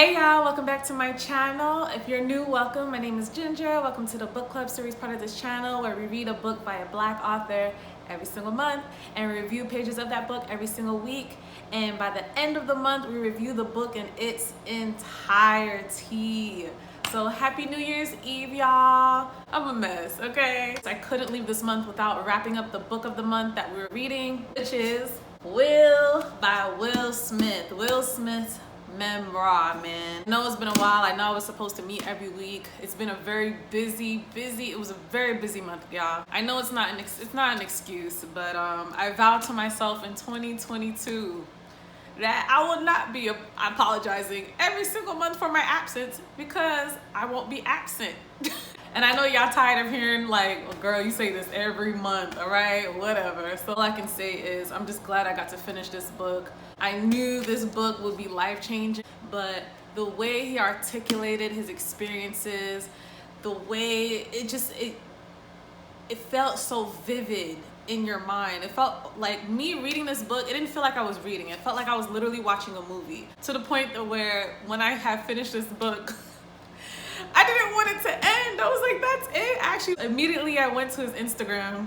Hey y'all, welcome back to my channel. If you're new, welcome. My name is Ginger. Welcome to the book club series part of this channel where we read a book by a Black author every single month and review pages of that book every single week. And by the end of the month, we review the book in its entirety. So happy New Year's Eve, y'all. I'm a mess, okay? I couldn't leave this month without wrapping up the book of the month that we're reading, which is Will by Will Smith. Will Smith's memoir, man. I know it's been a while. I know I was supposed to meet every week. It's been a very busy, it was a very busy month, y'all. I know it's not an excuse, but I vowed to myself in 2022 that I will not be apologizing every single month for my absence because I won't be absent. And I know y'all tired of hearing like, well, girl, you say this every month, all right? Whatever. So all I can say is I'm just glad I got to finish this book. I knew this book would be life-changing, but the way he articulated his experiences, the way it felt so vivid in your mind. It felt like me reading this book, it didn't feel like I was reading. It felt like I was literally watching a movie, to the point that where when I had finished this book, I didn't want it to end. I was like, that's it. Actually, immediately I went to his Instagram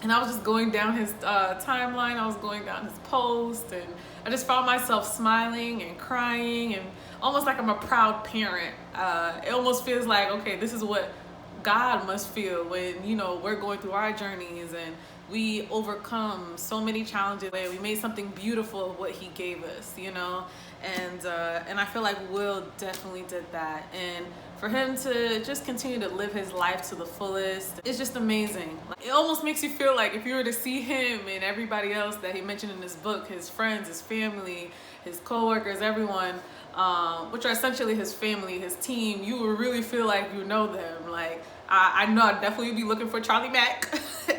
and I was just going down his timeline. I was going down his post and I just found myself smiling and crying and almost like I'm a proud parent. It almost feels like, okay, this is what God must feel when, you know, we're going through our journeys and we overcome so many challenges. We made something beautiful of what he gave us, you know? And I feel like Will definitely did that. And for him to just continue to live his life to the fullest, it's just amazing. It almost makes you feel like if you were to see him and everybody else that he mentioned in this book, his friends, his family, his co-workers, everyone, which are essentially his family, his team, you would really feel like you know them. Like, I know I'd definitely be looking for Charlie Mack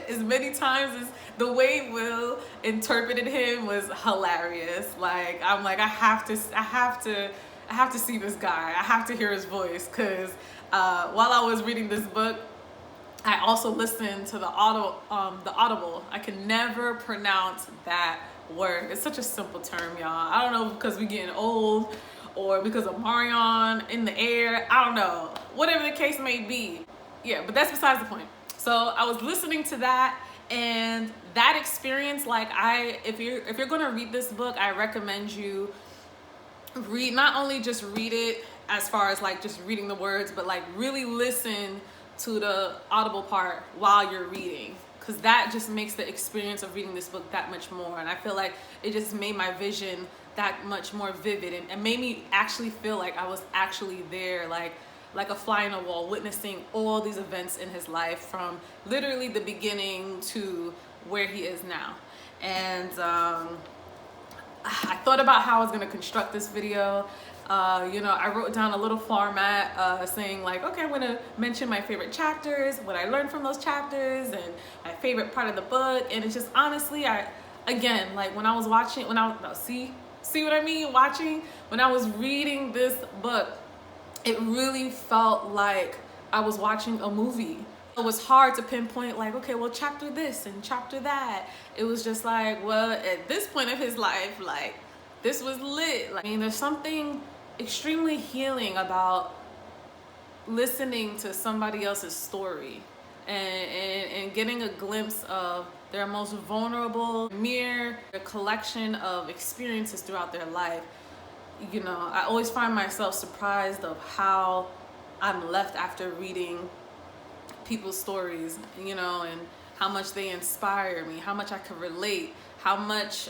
as many times as the way Will interpreted him was hilarious. Like, I'm like, I have to see this guy. I have to hear his voice, because while I was reading this book, I also listened to the Audible. I can never pronounce that word. It's such a simple term, y'all. I don't know, because we're getting old or because of Marion in the air. I don't know. Whatever the case may be. Yeah, but that's besides the point. So I was listening to that, and that experience, like, if you're gonna read this book, I recommend you not only just read it as far as like just reading the words, but like really listen to the Audible part while you're reading, because that just makes the experience of reading this book that much more. And I feel like it just made my vision that much more vivid and made me actually feel like I was actually there, like a fly on a wall, witnessing all these events in his life from literally the beginning to where he is now. And I thought about how I was gonna construct this video. You know, I wrote down a little format saying like, okay, I'm gonna mention my favorite chapters, what I learned from those chapters, and my favorite part of the book. And it's just, honestly, again, like when I was watching, see what I mean? When I was reading this book, it really felt like I was watching a movie. It was hard to pinpoint like, okay, well, chapter this and chapter that. It was just like, well, at this point of his life, like, this was lit. Like, I mean, there's something extremely healing about listening to somebody else's story and getting a glimpse of their most vulnerable, mere collection of experiences throughout their life. You know, I always find myself surprised of how I'm left after reading people's stories, you know, and how much they inspire me, how much I can relate, how much,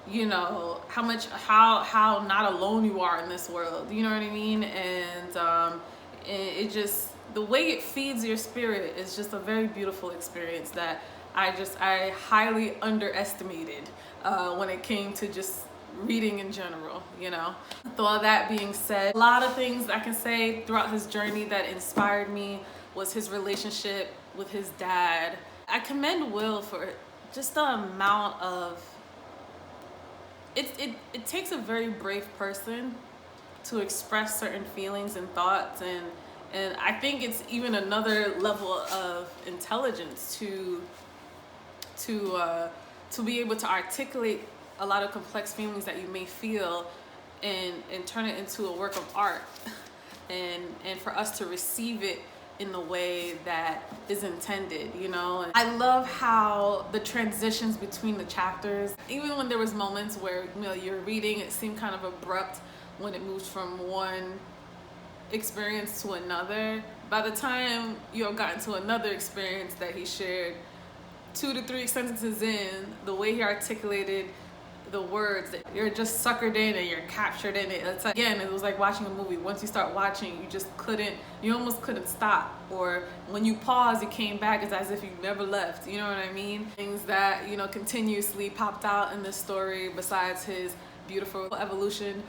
you know, how not alone you are in this world, you know what I mean? And it just, the way it feeds your spirit is just a very beautiful experience that I highly underestimated when it came to just reading in general, you know. With all that being said, a lot of things I can say throughout his journey that inspired me was his relationship with his dad. I commend Will for just the amount of, it takes a very brave person to express certain feelings and thoughts, and I think it's even another level of intelligence to be able to articulate a lot of complex feelings that you may feel and turn it into a work of art, and for us to receive it in the way that is intended, you know. And I love how the transitions between the chapters, even when there was moments where, you know, you're reading, it seemed kind of abrupt when it moves from one experience to another. By the time you have gotten to another experience that he shared, 2 to 3 sentences in, the way he articulated the words, that you're just suckered in and you're captured in it. It's like, again, it was like watching a movie. Once you start watching, you almost couldn't stop. Or when you pause, you came back, it's as if you never left. You know what I mean? Things that, you know, continuously popped out in this story, besides his beautiful evolution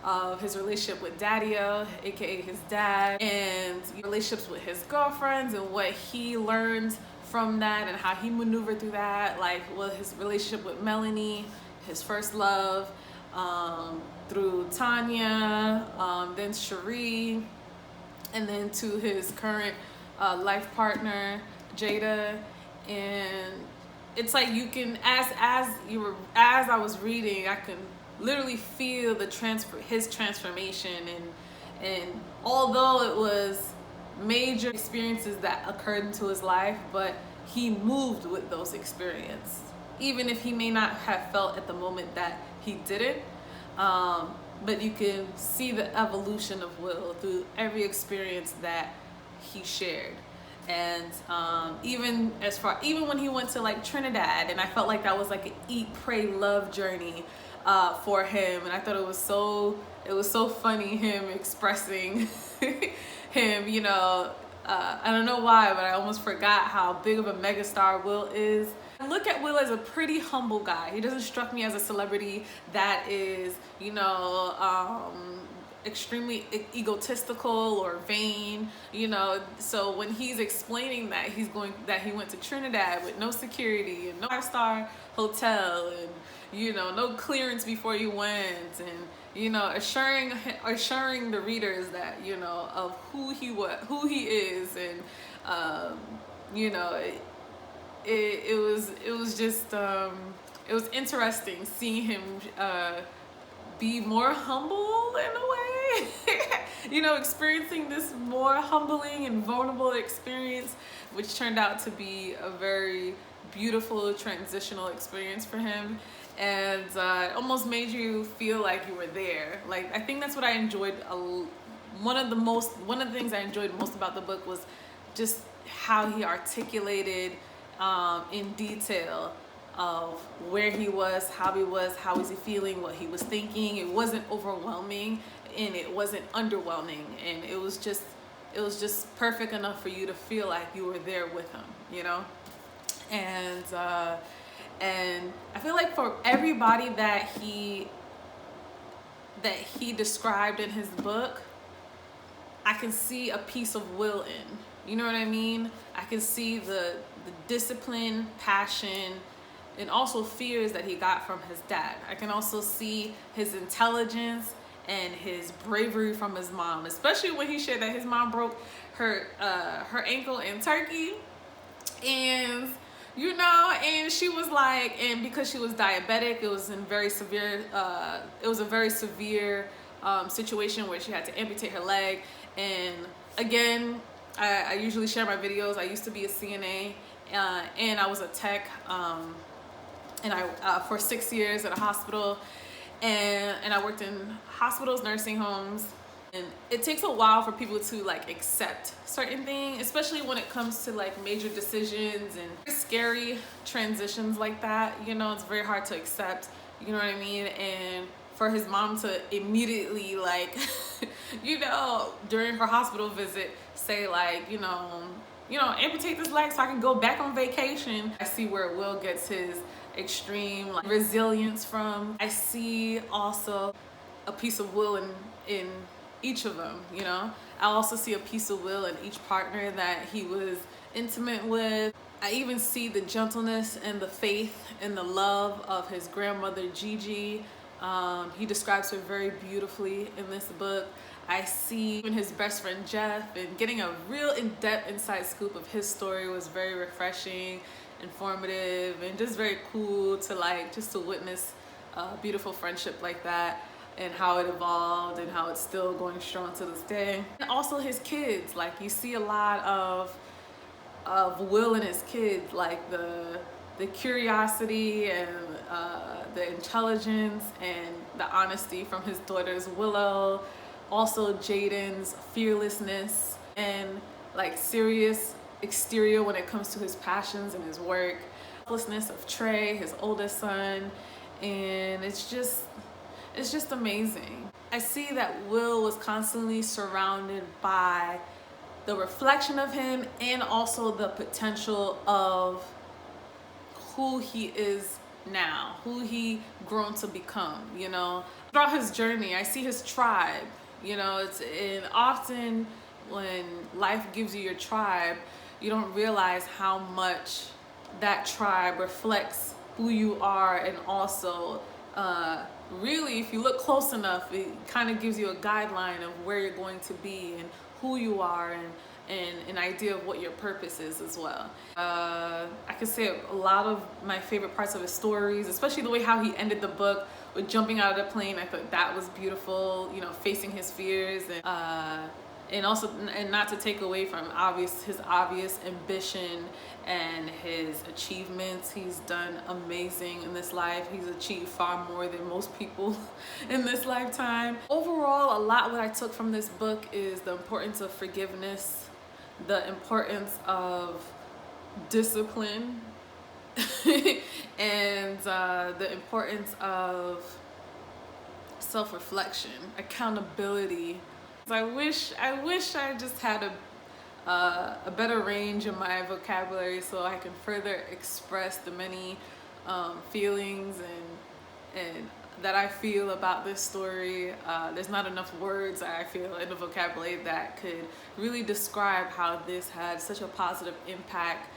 of his relationship with Daddy-O, aka his dad, and relationships with his girlfriends and what he learned from that and how he maneuvered through that, like with his relationship with Melanie, his first love, through Tanya, then Cherie, and then to his current life partner, Jada. And it's like you can, as I was reading, I can literally feel his transformation, and although it was major experiences that occurred into his life, but he moved with those experiences, even if he may not have felt at the moment that he didn't. But you can see the evolution of Will through every experience that he shared. And even when he went to like Trinidad, and I felt like that was like an eat, pray, love journey for him. And I thought it was so funny, him expressing him, you know, I don't know why, but I almost forgot how big of a megastar Will is. I look at Will as a pretty humble guy. He doesn't struck me as a celebrity that is, you know, extremely egotistical or vain, you know. So when he's explaining that he went to Trinidad with no security and no 5-star hotel, and, you know, no clearance before you went, and, you know, assuring the readers that, you know, of who he is, and you know, it was just it was interesting seeing him be more humble in a way. You know, experiencing this more humbling and vulnerable experience, which turned out to be a very beautiful transitional experience for him. And it almost made you feel like you were there. Like, I think that's what I enjoyed. One of the things I enjoyed most about the book was just how he articulated in detail of where he was, how was he feeling, what he was thinking. It wasn't overwhelming and it wasn't underwhelming, and it was just perfect enough for you to feel like you were there with him, you know. And I feel like for everybody that he described in his book, I can see a piece of Will in. You know what I mean? I can see the discipline, passion, and also fears that he got from his dad. I can also see his intelligence and his bravery from his mom, especially when he shared that his mom broke her ankle in Turkey, and, you know, and she was like, and because she was diabetic, it was a very severe situation where she had to amputate her leg. And again, I usually share my videos. I used to be a CNA, and I was a tech, and I for 6 years at a hospital, and I worked in hospitals, nursing homes. And it takes a while for people to like accept certain things, especially when it comes to like major decisions and scary transitions like that. You know, it's very hard to accept, you know what I mean? And for his mom to immediately, like, you know, during her hospital visit, say like, you know, amputate this leg so I can go back on vacation. I see where Will gets his extreme like resilience from. I see also a piece of Will in each of them, you know. I also see a piece of Will in each partner that he was intimate with. I even see the gentleness and the faith and the love of his grandmother Gigi. He describes her very beautifully in this book. I see even his best friend Jeff, and getting a real in-depth inside scoop of his story was very refreshing, informative, and just very cool to like just to witness a beautiful friendship like that. and how it evolved and how it's still going strong to this day. And also his kids, like you see a lot of Will and his kids, like the curiosity and the intelligence and the honesty from his daughters Willow, also Jaden's fearlessness and like serious exterior when it comes to his passions and his work, selflessness of Trey, his oldest son, and it's just amazing. I see that Will was constantly surrounded by the reflection of him and also the potential of who he is now, who he grown to become, you know. Throughout his journey, I see his tribe, you know, and often when life gives you your tribe, you don't realize how much that tribe reflects who you are, and also really, if you look close enough, it kind of gives you a guideline of where you're going to be and who you are, and an idea of what your purpose is as well. I could say a lot of my favorite parts of his stories, especially the way how he ended the book with jumping out of the plane. I thought that was beautiful, you know, facing his fears, and also, and not to take away from his obvious ambition and his achievements. He's done amazing in this life. He's achieved far more than most people in this lifetime. Overall, a lot what I took from this book is the importance of forgiveness, the importance of discipline, and the importance of self-reflection, accountability. I wish I just had a better range in my vocabulary so I can further express the many feelings and that I feel about this story. There's not enough words, I feel, in the vocabulary that could really describe how this had such a positive impact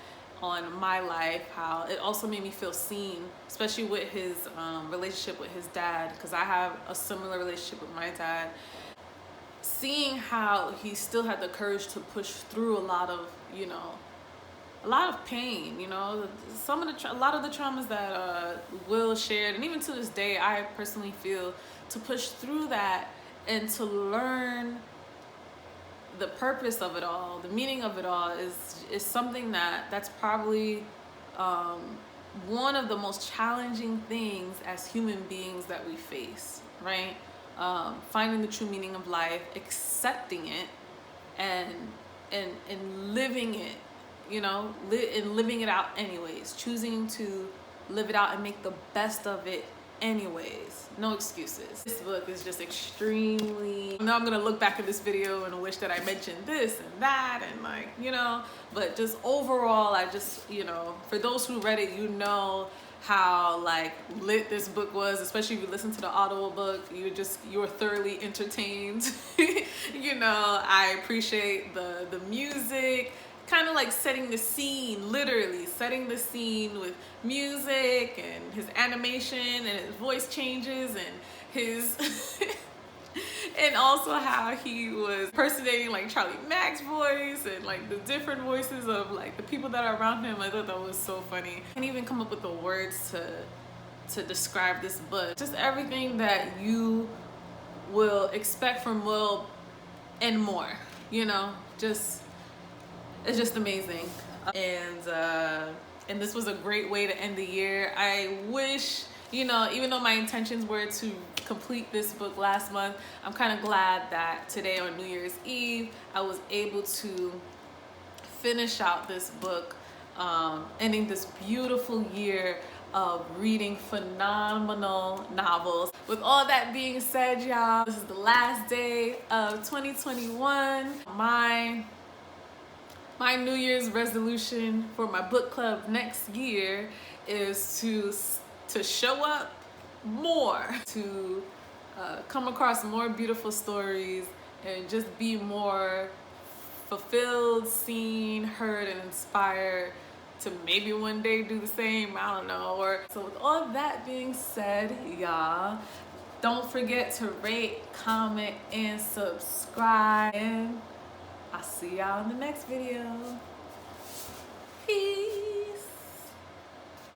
on my life, how it also made me feel seen, especially with his relationship with his dad, because I have a similar relationship with my dad. Seeing how he still had the courage to push through a lot of pain, you know, a lot of the traumas that Will shared, and even to this day, I personally feel, to push through that and to learn the purpose of it all, the meaning of it all, is something that's probably one of the most challenging things as human beings that we face, right? Finding the true meaning of life, accepting it, and living it, you know, and living it out anyways, choosing to live it out and make the best of it anyways, no excuses. This book is just extremely, I know I'm gonna look back at this video and wish that I mentioned this and that, and like, you know, but just overall, I just, you know, for those who read it, you know how like lit this book was, especially if you listen to the audio book. You were thoroughly entertained. You know, I appreciate the music, kind of like setting the scene, literally setting the scene with music and his animation and his voice changes and his and also how he was impersonating like Charlie Mack's voice and like the different voices of like the people that are around him. I thought that was so funny. I can't even come up with the words to describe this book. Just everything that you will expect from Will and more, you know, it's just amazing. And this was a great way to end the year. I wish, you know, even though my intentions were to complete this book last month, I'm kind of glad that today on New Year's Eve, I was able to finish out this book, ending this beautiful year of reading phenomenal novels. With all that being said, y'all, this is the last day of 2021. My New Year's resolution for my book club next year is to show up more, to come across more beautiful stories, and just be more fulfilled, seen, heard, and inspired to maybe one day do the same. I don't know. So with all that being said, y'all, don't forget to rate, comment, and subscribe. And I'll see y'all in the next video. Peace.